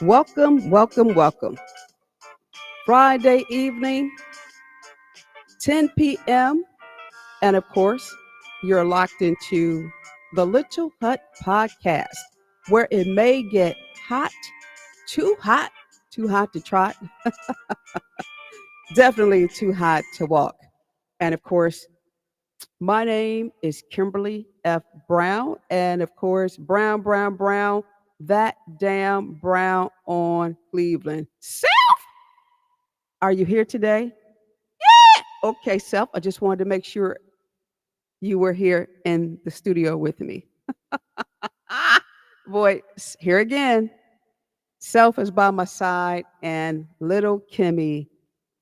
Welcome, welcome, welcome. Friday evening, 10 p.m. And of course, you're locked into the Little Hut podcast, where it may get hot, too hot, too hot to trot, definitely too hot to walk. And of course, my name is Kimberly F. Brown. And of course, Brown, Brown, Brown, that damn Brown on Cleveland. Self, are you here today? Okay, Self, I just wanted to make sure you were here in the studio with me. Boy, here again. Self is by my side, and little Kimmie,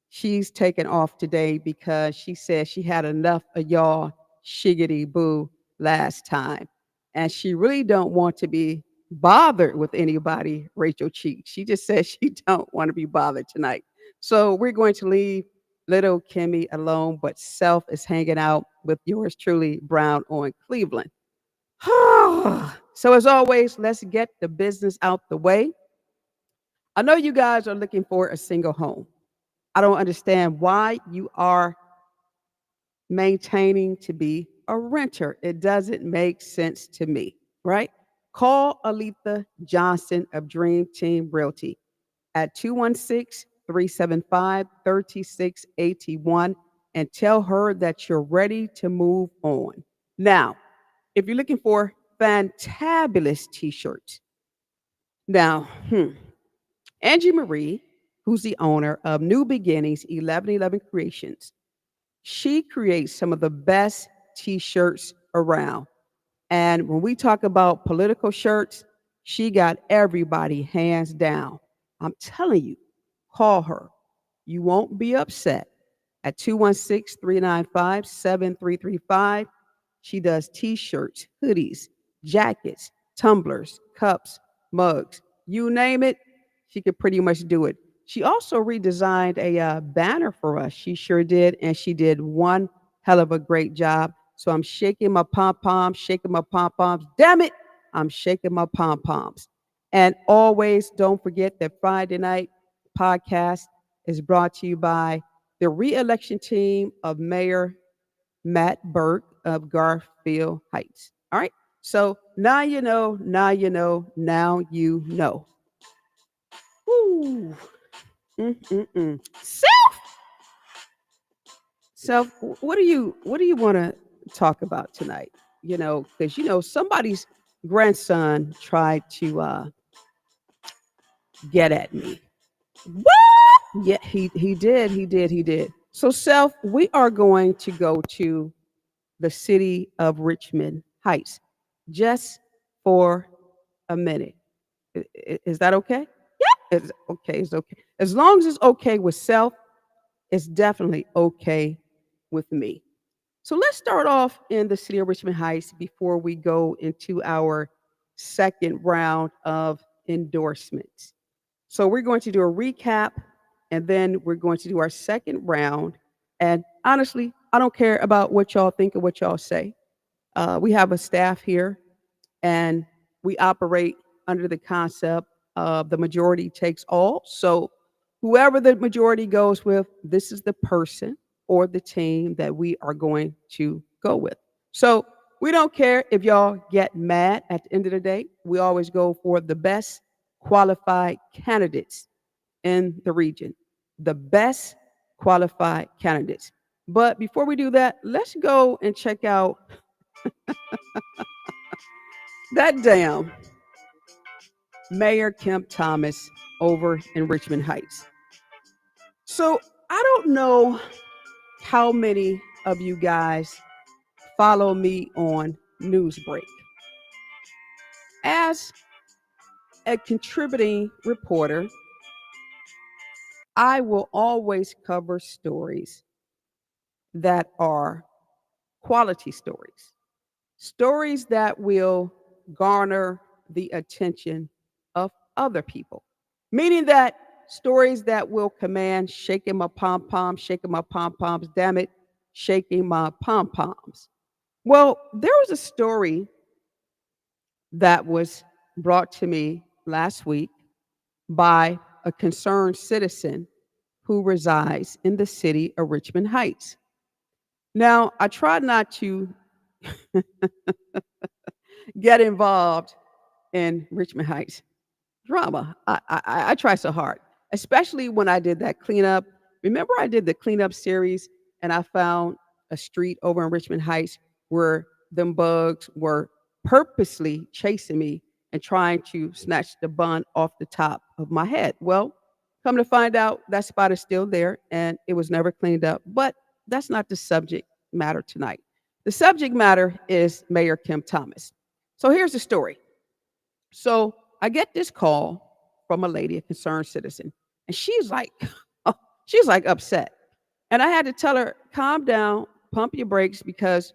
she's taken off today because she said she had enough of y'all shiggity boo last time. And she really don't want to be bothered with anybody, Rachel Cheek. She just says she don't want to be bothered tonight. So we're going to leave little Kimmie alone, but Self is hanging out with yours truly, Brown on Cleveland. So as always, let's get the business out the way. I know you guys are looking for a single home. I don't understand why you are maintaining to be a renter. It doesn't make sense to me, right? Call Aletha Johnson of Dream Team Realty at 216-375-3681 and tell her that you're ready to move on. Now, if you're looking for fantabulous t-shirts, now, Angie Marie, who's the owner of New Beginnings 1111 Creations, she creates some of the best t-shirts around. And when we talk about political shirts, she got everybody hands down. I'm telling you, call her. You won't be upset at 216-395-7335. She does t-shirts, hoodies, jackets, tumblers, cups, mugs, you name it, she could pretty much do it. She also redesigned a banner for us. She sure did, and she did one hell of a great job. So I'm shaking my pom poms, shaking my pom poms. Damn it, I'm shaking my pom poms. And always don't forget that Friday night podcast is brought to you by the re-election team of Mayor Matt Burke of Garfield Heights. All right. So now you know, now you know, now you know. Woo. Self, self. What do you want to talk about tonight? Because somebody's grandson tried to get at me. What? Yeah, he did. He did. So, self, we are going to go to the city of Richmond Heights just for a minute. Is that okay? Yeah. It's okay. It's okay. As long as it's okay with self, it's definitely okay with me. So let's start off in the city of Richmond Heights before we go into our second round of endorsements. So we're going to do a recap and then we're going to do our second round. And honestly, I don't care about what y'all think or what y'all say. We have a staff here and we operate under the concept of the majority takes all. So whoever the majority goes with, this is the person or the team that we are going to go with. So we don't care if y'all get mad at the end of the day. We always go for the best qualified candidates in the region, the best qualified candidates. But before we do that, let's go and check out that damn Mayor Kemp Thomas over in Richmond Heights. So I don't know how many of you guys follow me on Newsbreak. As a contributing reporter, I will always cover stories that are quality stories, stories that will garner the attention of other people, meaning that stories that will command shaking my pom poms, shaking my pom poms, damn it, shaking my pom poms. Well, there was a story that was brought to me last week by a concerned citizen who resides in the city of Richmond Heights. Now, I try not to get involved in Richmond Heights drama. I try so hard, especially when I did that cleanup. Remember, I did the cleanup series and I found a street over in Richmond Heights where them bugs were purposely chasing me and trying to snatch the bun off the top of my head. Well, come to find out, that spot is still there and it was never cleaned up. But that's not the subject matter tonight. The subject matter is Mayor Kim Thomas. So here's the story. So I get this call from a lady, a concerned citizen, and she's like, she's like upset. And I had to tell her, calm down, pump your brakes, because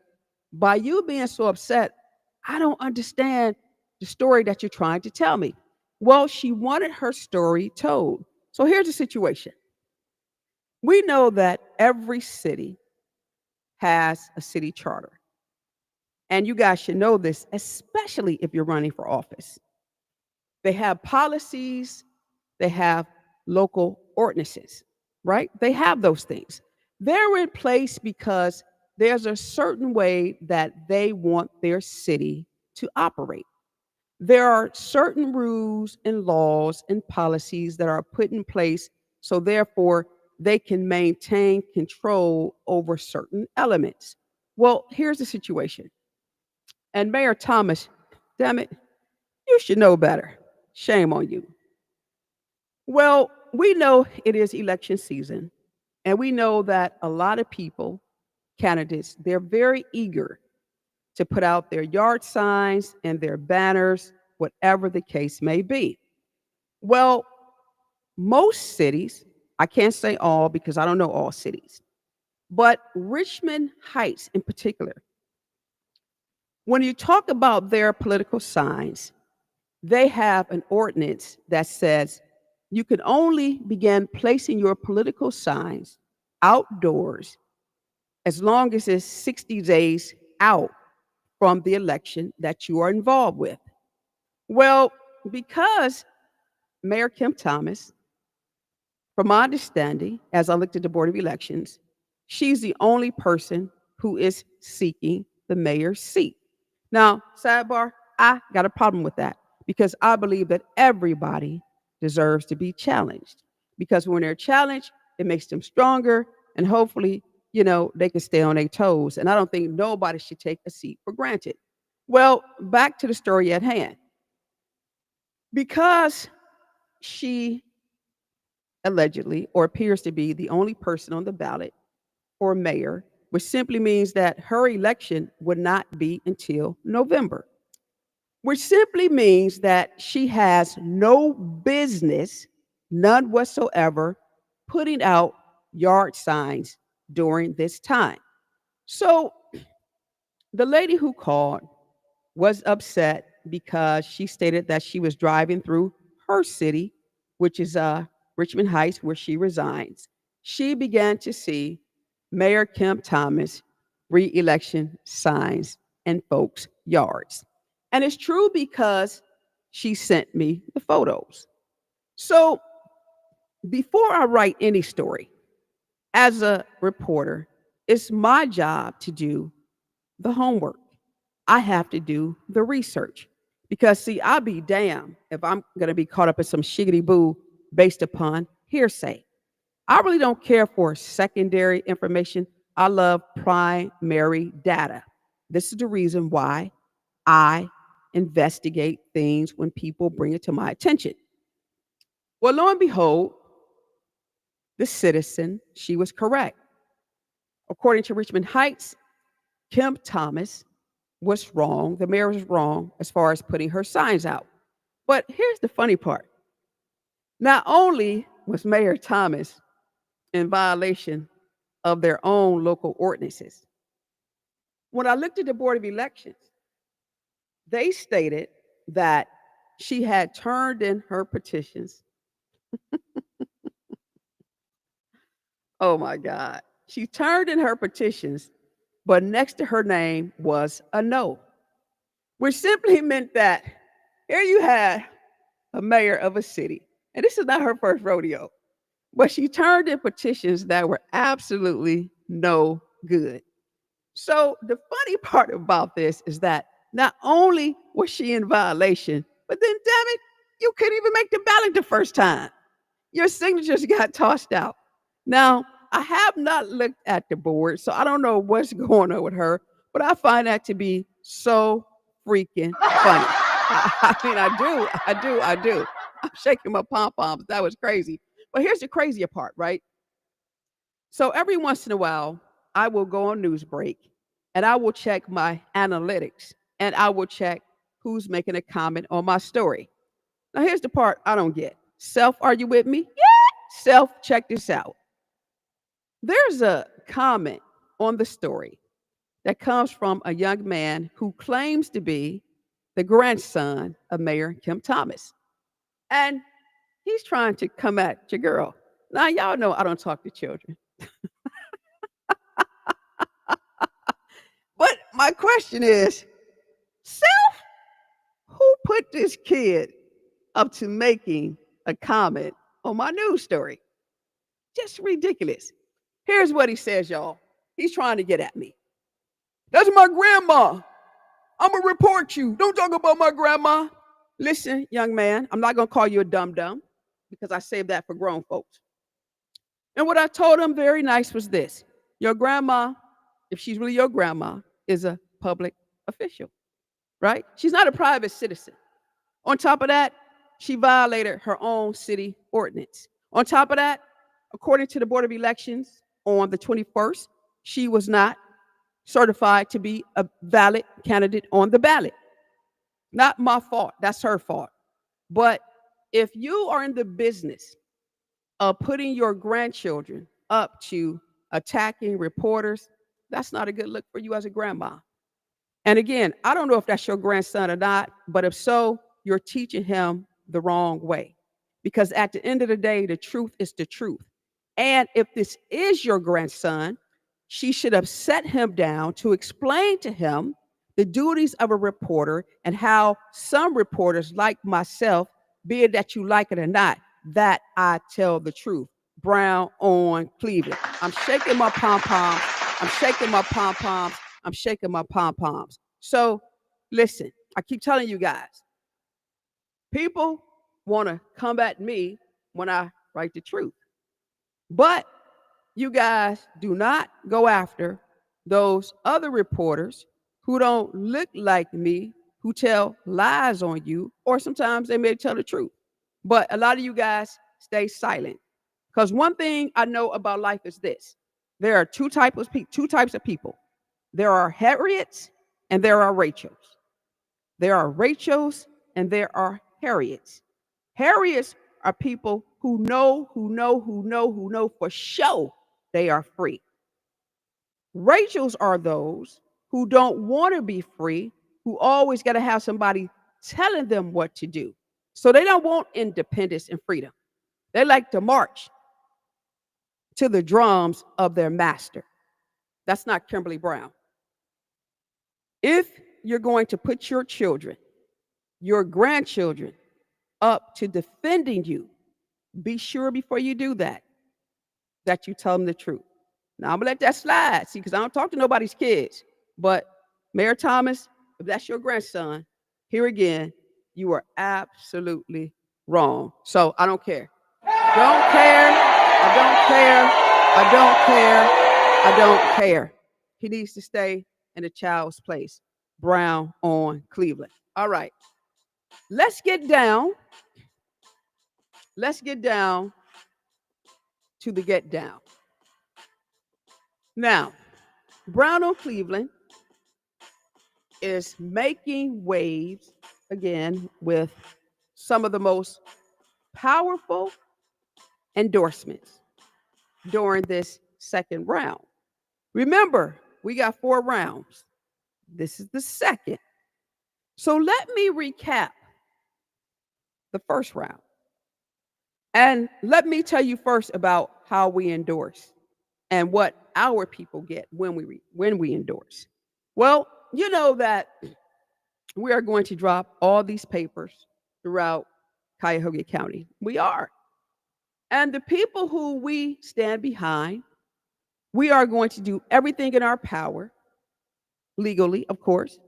by you being so upset, I don't understand the story that you're trying to tell me. Well, she wanted her story told. So here's the situation. We know that every city has a city charter. And you guys should know this, especially if you're running for office. They have policies, they have local ordinances, right? They have those things. They're in place because there's a certain way that they want their city to operate. There are certain rules and laws and policies that are put in place, so therefore they can maintain control over certain elements. Well, here's the situation. And Mayor Thomas, damn it, you should know better. Shame on you. Well, we know it is election season, and we know that a lot of people, candidates, they're very eager to put out their yard signs and their banners, whatever the case may be. Well, most cities, I can't say all because I don't know all cities, but Richmond Heights in particular, when you talk about their political signs, they have an ordinance that says you can only begin placing your political signs outdoors as long as it's 60 days out from the election that you are involved with. Well, because Mayor Kim Thomas, from my understanding, as I looked at the Board of Elections, she's the only person who is seeking the mayor's seat. Now, sidebar, I got a problem with that because I believe that everybody deserves to be challenged. Because when they're challenged, it makes them stronger and hopefully, they can stay on their toes. And I don't think nobody should take a seat for granted. Well, back to the story at hand. Because she allegedly or appears to be the only person on the ballot for mayor, which simply means that her election would not be until November, which simply means that she has no business, none whatsoever, putting out yard signs during this time. So the lady who called was upset because she stated that she was driving through her city, which is Richmond Heights, where she resides. She began to see Mayor Kim Thomas re-election signs in folks' yards. And it's true because she sent me the photos. So before I write any story, as a reporter, it's my job to do the homework. I have to do the research. Because, see, I'll be damned if I'm going to be caught up in some shiggity boo based upon hearsay. I really don't care for secondary information. I love primary data. This is the reason why I investigate things when people bring it to my attention. Well, lo and behold, the citizen, she was correct. According to Richmond Heights, Kim Thomas was wrong. The mayor was wrong as far as putting her signs out. But here's the funny part. Not only was Mayor Thomas in violation of their own local ordinances, when I looked at the Board of Elections, they stated that she had turned in her petitions. Oh my God. She turned in her petitions, but next to her name was a no, which simply meant that here you had a mayor of a city. And this is not her first rodeo, but she turned in petitions that were absolutely no good. So the funny part about this is that not only was she in violation, but then, damn it, you couldn't even make the ballot the first time. Your signatures got tossed out. Now, I have not looked at the board, so I don't know what's going on with her, but I find that to be so freaking funny. I mean, I do. I'm shaking my pom poms. That was crazy. But here's the crazier part, right? So every once in a while, I will go on news break and I will check my analytics and I will check who's making a comment on my story. Now, here's the part I don't get. Self, are you with me? Yeah. Self, check this out. There's a comment on the story that comes from a young man who claims to be the grandson of Mayor Kim Thomas. And he's trying to come at your girl. Now, y'all know I don't talk to children. But my question is, self, who put this kid up to making a comment on my news story? Just ridiculous. Here's what he says, y'all. He's trying to get at me. That's my grandma. I'm going to report you. Don't talk about my grandma. Listen, young man, I'm not going to call you a dum-dum because I saved that for grown folks. And what I told him very nice was this. Your grandma, if she's really your grandma, is a public official, right? She's not a private citizen. On top of that, she violated her own city ordinance. On top of that, according to the Board of Elections on the 21st, she was not certified to be a valid candidate on the ballot. Not my fault. That's her fault. But if you are in the business of putting your grandchildren up to attacking reporters, that's not a good look for you as a grandma. And again, I don't know if that's your grandson or not, but if so, you're teaching him the wrong way. Because at the end of the day, the truth is the truth. And if this is your grandson, she should have set him down to explain to him the duties of a reporter and how some reporters, like myself, be it that you like it or not, that I tell the truth. Brown on Cleveland. I'm shaking my pom poms. I'm shaking my pom poms. I'm shaking my pom poms. So listen, I keep telling you guys, people want to come at me when I write the truth. But you guys do not go after those other reporters who don't look like me, who tell lies on you, or sometimes they may tell the truth. But a lot of you guys stay silent. Because one thing I know about life is this. There are two types of people. There are Harriets and there are Rachels. There are Rachels and there are Harriets. Harriets are people who know for sure they are free. Rachels are those who don't want to be free, who always got to have somebody telling them what to do. So they don't want independence and freedom. They like to march to the drums of their master. That's not Kimberly Brown. If you're going to put your children, your grandchildren, up to defending you, be sure before you do that you tell them the truth. Now, I'm going to let that slide, see, because I don't talk to nobody's kids. But Mayor Thomas, if that's your grandson, here again, you are absolutely wrong. So I don't care. Don't care. I don't care. I don't care. I don't care. He needs to stay in a child's place. Brown on Cleveland. All right. Let's get down to the get down. Now, Brown on Cleveland is making waves again with some of the most powerful endorsements during this second round. Remember, we got 4 rounds. This is the second. So let me recap the first round. And let me tell you first about how we endorse and what our people get when we endorse. Well, you know that we are going to drop all these papers throughout Cuyahoga County. We are. And the people who we stand behind, we are going to do everything in our power, legally, of course,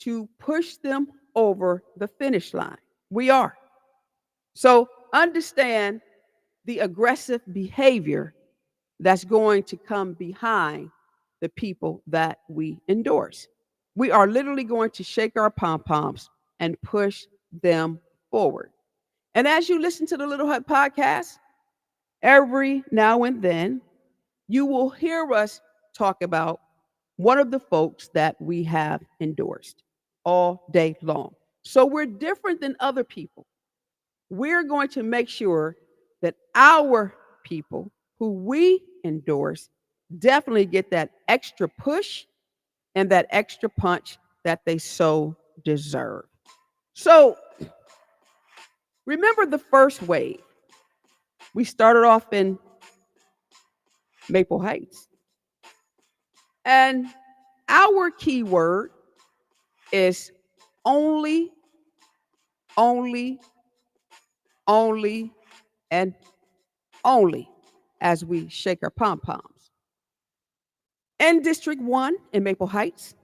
to push them over the finish line. We are. So understand the aggressive behavior that's going to come behind the people that we endorse. We are literally going to shake our pom poms and push them forward. And as you listen to the Little Hut podcast, every now and then, you will hear us talk about one of the folks that we have endorsed all day long. So we're different than other people. We're going to make sure that our people who we endorse definitely get that extra push and that extra punch that they so deserve. So remember the first wave. We started off in Maple Heights. And our keyword is only, only, only, and only as we shake our pom poms. In District 1 in Maple Heights,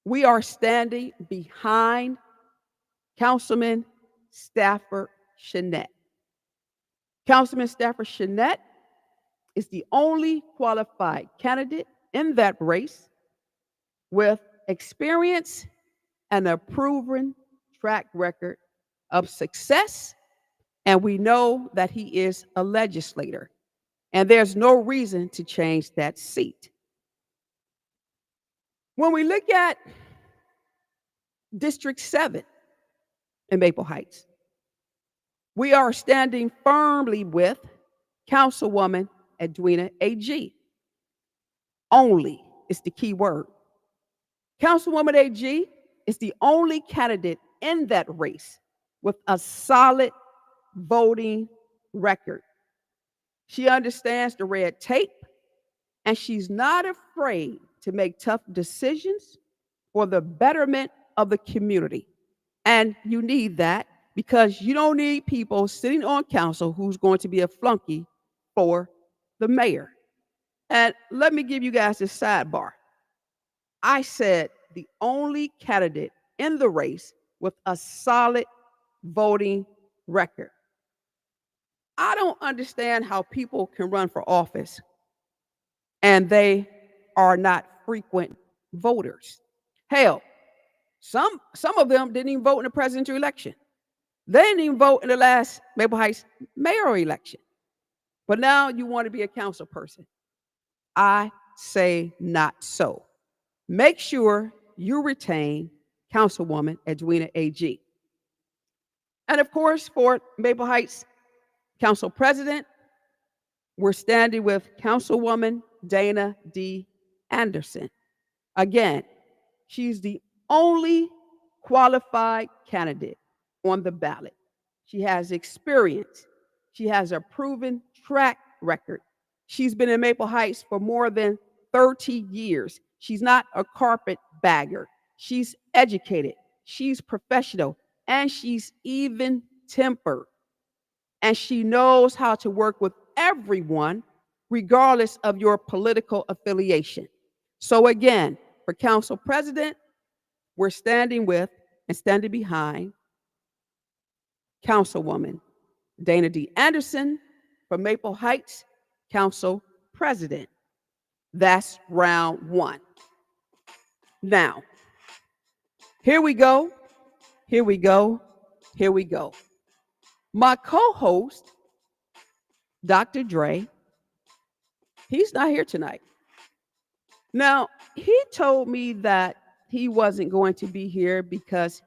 we are standing behind Councilman Stafford Chenette. Councilman Stafford Chenette is the only qualified candidate in that race with experience and a proven track record of success. And we know that he is a legislator. And there's no reason to change that seat. When we look at District 7 in Maple Heights, we are standing firmly with Councilwoman Edwina A.G. Only is the key word. Councilwoman A.G. is the only candidate in that race with a solid voting record. She understands the red tape, and she's not afraid to make tough decisions for the betterment of the community. And you need that because you don't need people sitting on council who's going to be a flunky for the mayor. And let me give you guys this sidebar. I said the only candidate in the race with a solid voting record. I don't understand how people can run for office and they are not frequent voters. Hell, some of them didn't even vote in the presidential election. They didn't even vote in the last Maple Heights mayoral election. But now you want to be a council person. I say not so. Make sure you retain Councilwoman Edwina A.G. And of course, for Maple Heights Council President, we're standing with Councilwoman Dana D. Anderson. Again, she's the only qualified candidate on the ballot. She has experience. She has a proven track record. She's been in Maple Heights for more than 30 years. She's not a carpetbagger. She's educated. She's professional. And she's even tempered. And she knows how to work with everyone, regardless of your political affiliation. So again, for council president, we're standing with and standing behind Councilwoman Dana D. Anderson for Maple Heights Council President. That's round one. Now, here we go. Here we go. Here we go. My co-host, Dr. Dre, he's not here tonight. Now, he told me that he wasn't going to be here because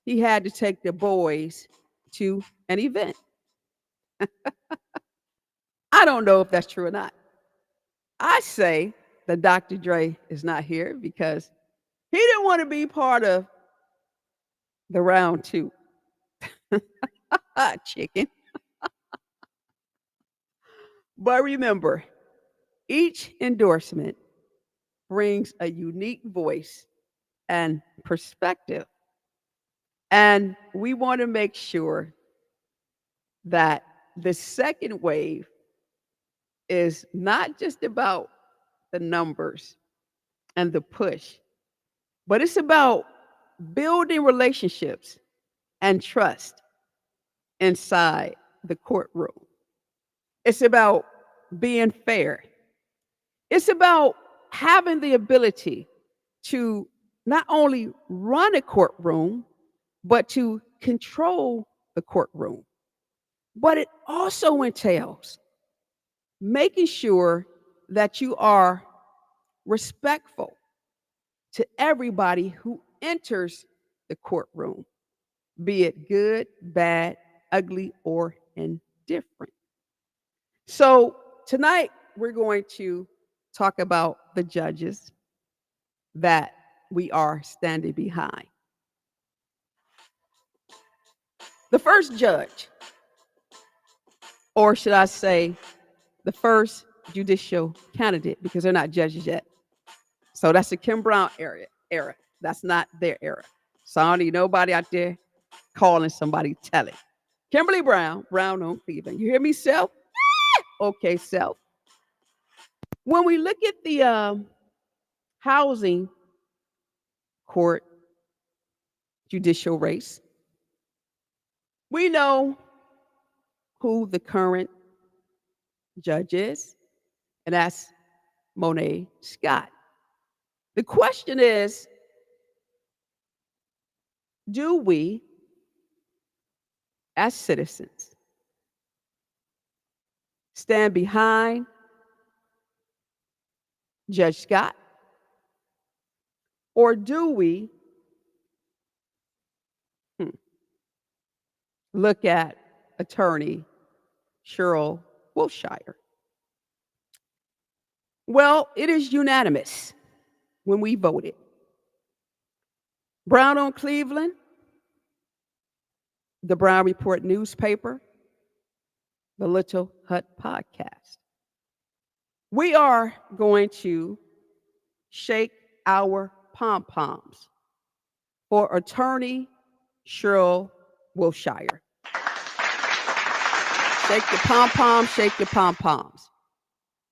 he had to take the boys to an event. I don't know if that's true or not. I say that Dr. Dre is not here because he didn't want to be part of the round two. Chicken. But remember, each endorsement brings a unique voice and perspective. And we want to make sure that the second wave is not just about the numbers and the push, but it's about building relationships and trust inside the courtroom. It's about being fair. It's about having the ability to not only run a courtroom, but to control the courtroom. But it also entails making sure that you are respectful to everybody who enters the courtroom, be it good, bad, ugly, or indifferent. So tonight we're going to talk about the judges that we are standing behind. The first judge, or should I say, the first judicial candidate, because they're not judges yet. So that's the Kim Brown era. That's not their era. So I don't need nobody out there calling somebody telling. Kimberly Brown, Brown on Cleveland. You hear me, Self? Okay, Self. When we look at the housing court judicial race, we know who the current judge is, and that's Monet Scott. The question is, do we, as citizens, stand behind Judge Scott, or do we look at attorney Cheryl Wilshire? Well, it is unanimous when we voted. Brown on Cleveland, the Brown Report newspaper, the Little Hut podcast. We are going to shake our pom-poms for attorney Cheryl Wilshire. Shake your pom-poms, shake your pom-poms.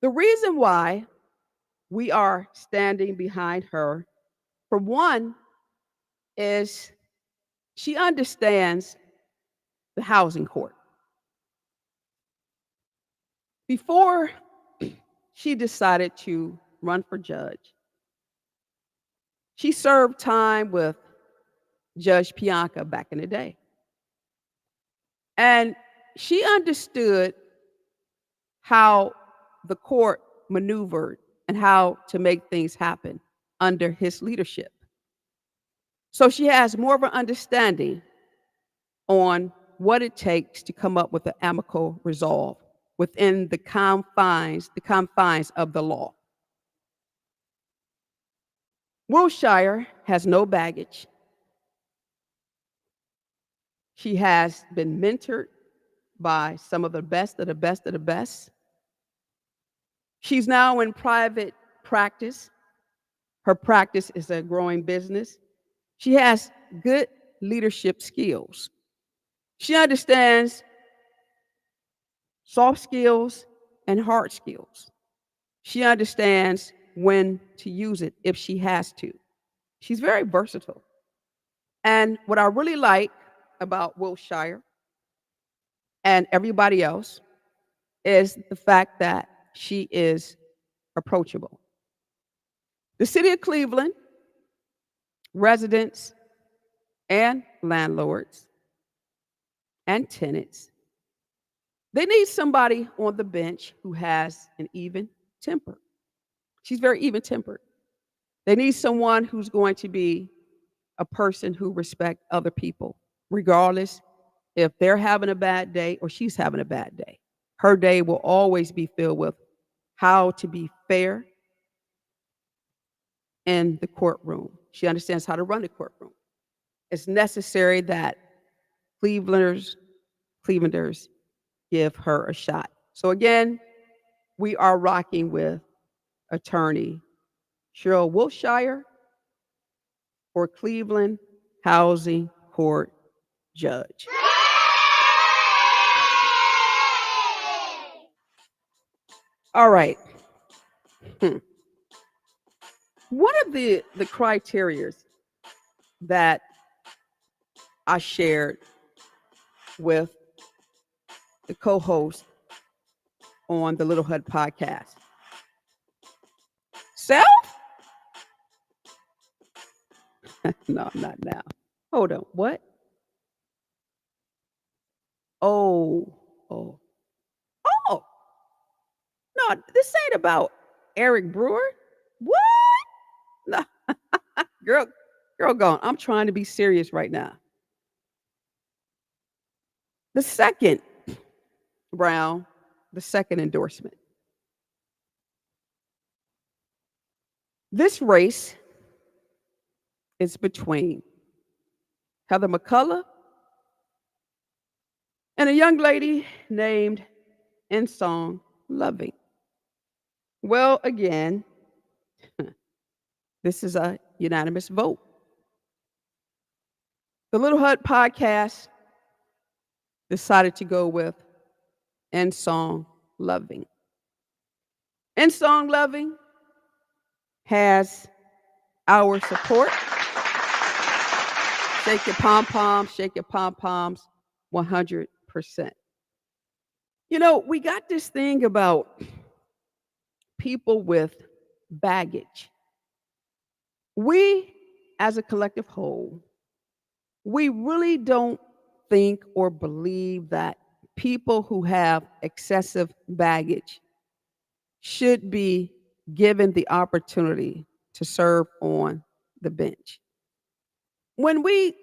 The reason why we are standing behind her, for one, is she understands the housing court. Before she decided to run for judge, she served time with Judge Bianca back in the day. And she understood how the court maneuvered and how to make things happen under his leadership. So she has more of an understanding on what it takes to come up with an amicable resolve within the confines of the law. Wilshire has no baggage. She has been mentored by some of the best of the best of the best. She's now in private practice. Her practice is a growing business. She has good leadership skills. She understands soft skills and hard skills. She understands when to use it if she has to. She's very versatile. And what I really like about Wilshire and everybody else is the fact that she is approachable. The city of Cleveland, residents and landlords and tenants, they need somebody on the bench who has an even temper. She's very even tempered. They need someone who's going to be a person who respects other people, regardless if they're having a bad day or she's having a bad day. Her day will always be filled with how to be fair in the courtroom. She understands how to run the courtroom. It's necessary that Clevelanders give her a shot. So again, we are rocking with attorney Cheryl Wilshire for Cleveland Housing court judge. All right. Hmm. One of the criterias that I shared with the co-host on the Little Hud podcast. Self? No, not now. Hold on. What? Oh, oh, oh. No, this ain't about Eric Brewer. What? No, girl, girl, gone. I'm trying to be serious right now. The second round, the second endorsement. This race is between Heather McCullough and a young lady named Ensong Loving. Well, again, this is a unanimous vote. The Little Hut podcast decided to go with Ensong Loving. Ensong Loving has our support. Shake your pom poms, shake your pom poms, 100%. You know, we got this thing about people with baggage. We, as a collective whole, we really don't think or believe that people who have excessive baggage should be given the opportunity to serve on the bench. When we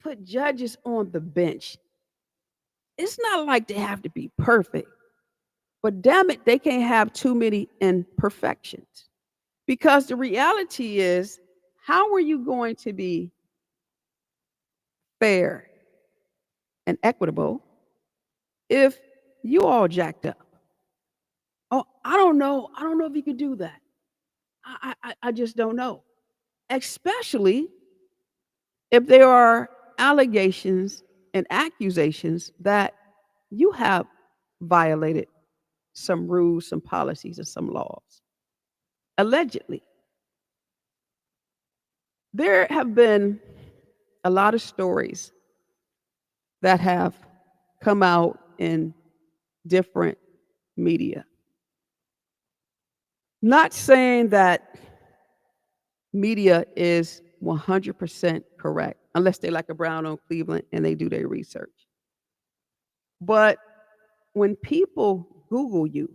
put judges on the bench, it's not like they have to be perfect, but damn it, they can't have too many imperfections. Because the reality is, how are you going to be fair and equitable if you all jacked up? Oh, I don't know. I don't know if you could do that. I just don't know. Especially if there are allegations and accusations that you have violated some rules, some policies, and some laws. Allegedly. There have been a lot of stories that have come out in different media. Not saying that media is 100% correct, unless they like a Brown on Cleveland and they do their research. But when people Google you,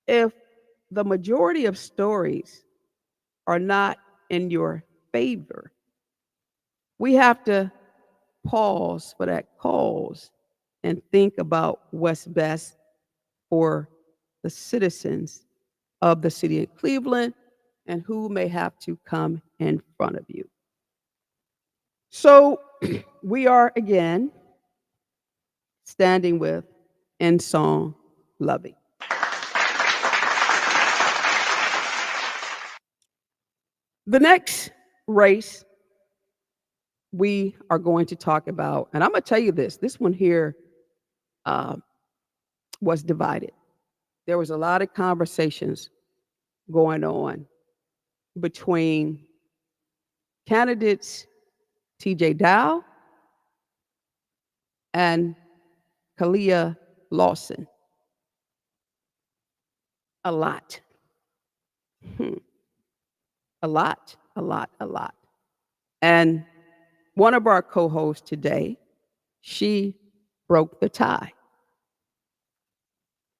if the majority of stories are not in your favor, we have to pause for that cause and think about what's best for the citizens of the city of Cleveland and who may have to come in front of you. So we are again standing with Ensong Loving. The next race we are going to talk about, and I'm going to tell you this one here uh, was divided. There was a lot of conversations going on between candidates TJ Dow and Kalia Lawson. A lot. Hmm. A lot, a lot, a lot. And one of our co-hosts today, she broke the tie.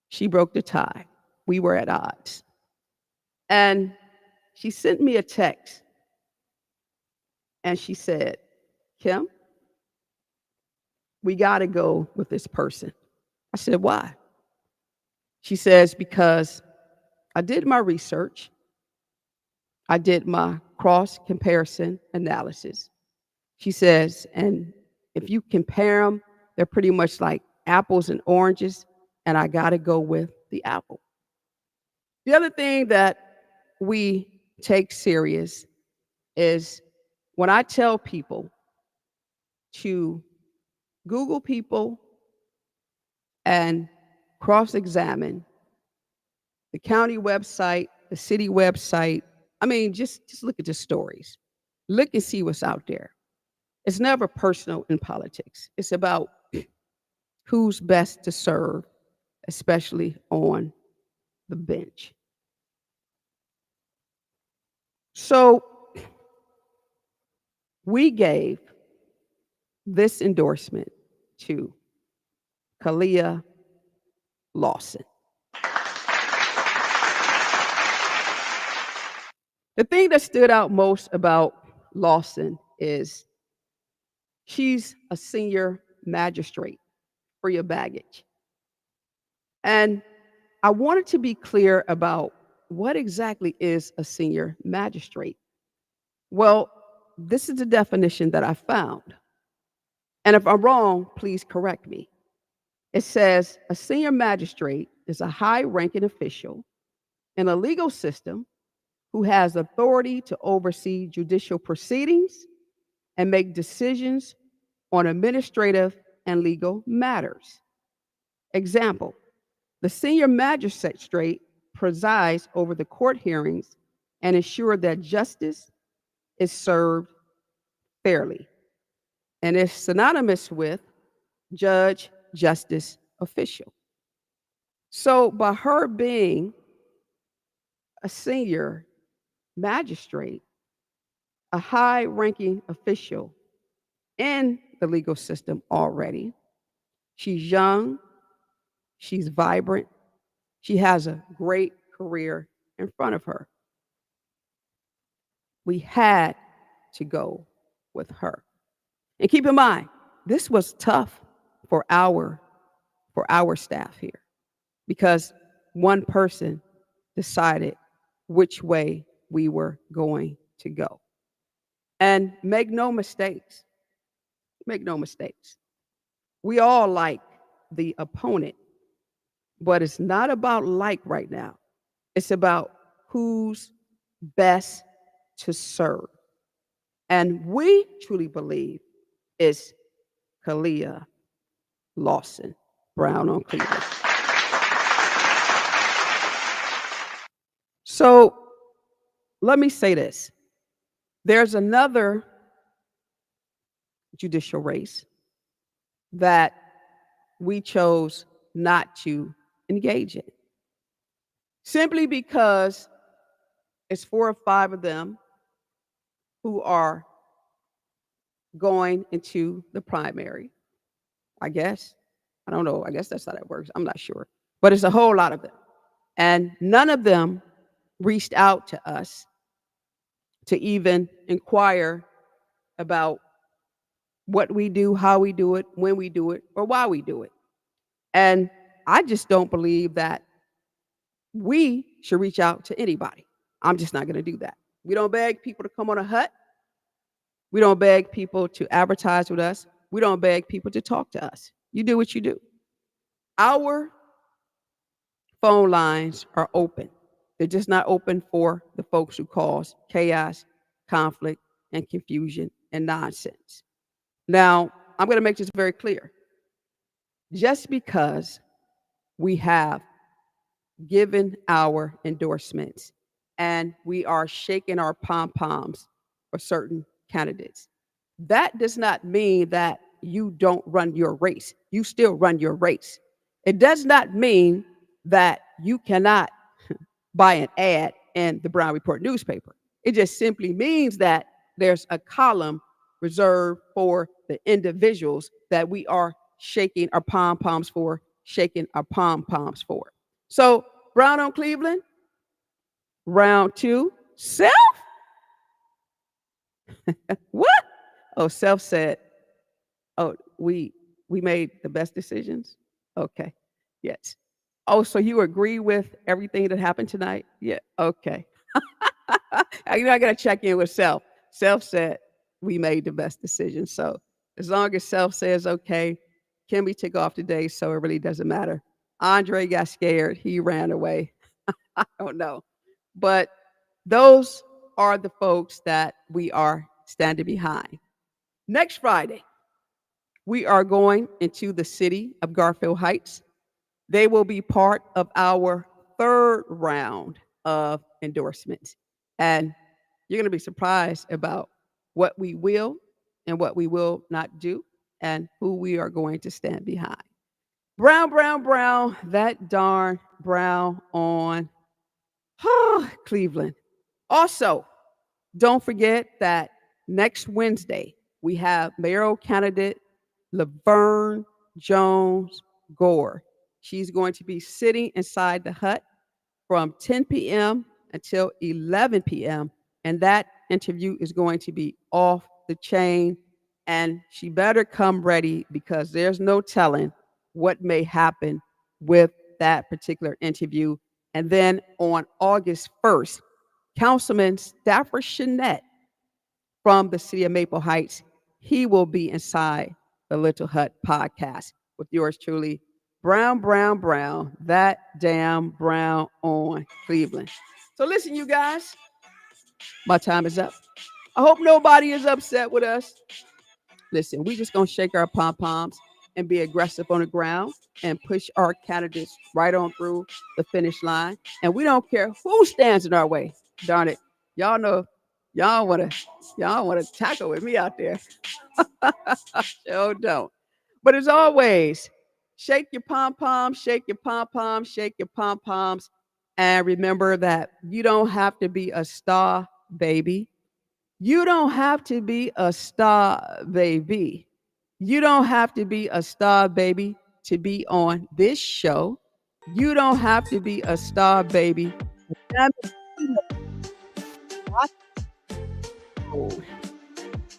She broke the tie. We were at odds. And she sent me a text and she said, Kim, we got to go with this person. I said, why? She says, because I did my research. I did my cross comparison analysis. She says, and if you compare them, they're pretty much like apples and oranges, and I got to go with the apple. The other thing that we take serious is when I tell people to Google people and cross-examine the county website, the city website. I mean, just look at the stories. Look and see what's out there. It's never personal in politics. It's about who's best to serve, especially on the bench. So we gave this endorsement to Kalia Lawson. The thing that stood out most about Lawson is she's a senior magistrate for your baggage. And I wanted to be clear about what exactly is a senior magistrate. Well, this is the definition that I found. And if I'm wrong, please correct me. It says a senior magistrate is a high ranking official in a legal system who has authority to oversee judicial proceedings and make decisions on administrative and legal matters. Example, the senior magistrate presides over the court hearings and ensures that justice is served fairly. And is synonymous with judge, justice, official. So by her being a senior magistrate, a high ranking official in the legal system already, she's young, she's vibrant, she has a great career in front of her. We had to go with her. And keep in mind, this was tough for our staff here because one person decided which way we were going to go. And make no mistakes. Make no mistakes. We all like the opponent, but it's not about like right now. It's about who's best to serve. And we truly believe it's Kalia Lawson, Brown on Cleveland. So let me say this. There's another judicial race that we chose not to engage in. Simply because it's 4 or 5 of them who are going into the primary, I guess. I don't know. I guess that's how that works. I'm not sure. But it's a whole lot of them. And none of them reached out to us to even inquire about what we do, how we do it, when we do it, or why we do it. And I just don't believe that we should reach out to anybody. I'm just not going to do that. We don't beg people to come on a hut. We don't beg people to advertise with us. We don't beg people to talk to us. You do what you do. Our phone lines are open. They're just not open for the folks who cause chaos, conflict, and confusion and nonsense. Now, I'm going to make this very clear. Just because we have given our endorsements and we are shaking our pom-poms for certain candidates, that does not mean that you don't run your race. You still run your race. It does not mean that you cannot buy an ad in the Brown Report newspaper. It just simply means that there's a column reserved for the individuals that we are shaking our pom-poms for, shaking our pom-poms for. So, Brown on Cleveland, round 2, Self? What? Oh, Self said, oh, we made the best decisions? Okay, yes. Oh, so you agree with everything that happened tonight? Yeah, okay. You know, I got to check in with Self. Self said we made the best decision. So as long as Self says, okay, Kimmie took off today, so it really doesn't matter. Andre got scared. He ran away. I don't know. But those are the folks that we are standing behind. Next Friday, We are going into the city of Garfield Heights. They will be part of our third round of endorsements. And you're going to be surprised about what we will and what we will not do and who we are going to stand behind. Brown, brown, brown, that darn brown on Cleveland. Also, don't forget that next Wednesday, we have mayoral candidate Laverne Jones Gore. She's going to be sitting inside the hut from 10 p.m. until 11 p.m. And that interview is going to be off the chain. And she better come ready because there's no telling what may happen with that particular interview. And then on August 1st, Councilman Stafford Shannette from the city of Maple Heights, he will be inside the Little Hut podcast with yours truly, Brown, Brown, Brown, that damn brown on Cleveland. So listen, you guys, my time is up. I hope nobody is upset with us. Listen, we just gonna shake our pom poms and be aggressive on the ground and push our candidates right on through the finish line. And we don't care who stands in our way. Darn it, y'all know, y'all wanna tackle with me out there. Sure don't. But as always, shake your pom poms, shake your pom poms, shake your pom poms, and remember that you don't have to be a star, baby. You don't have to be a star, baby. You don't have to be a star, baby, to be on this show. You don't have to be a star, baby.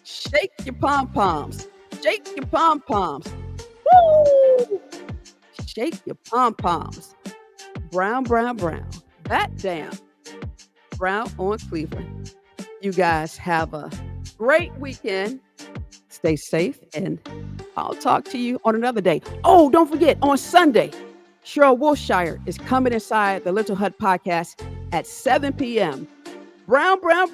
Shake your pom poms. Shake your pom poms. Woo! Shake your pom poms. Brown, brown, brown. That damn brown on Cleveland. You guys have a great weekend. Stay safe, and I'll talk to you on another day. Oh, don't forget, on Sunday, Cheryl Wilshire is coming inside the Little Hut podcast at 7 p.m. Brown, brown,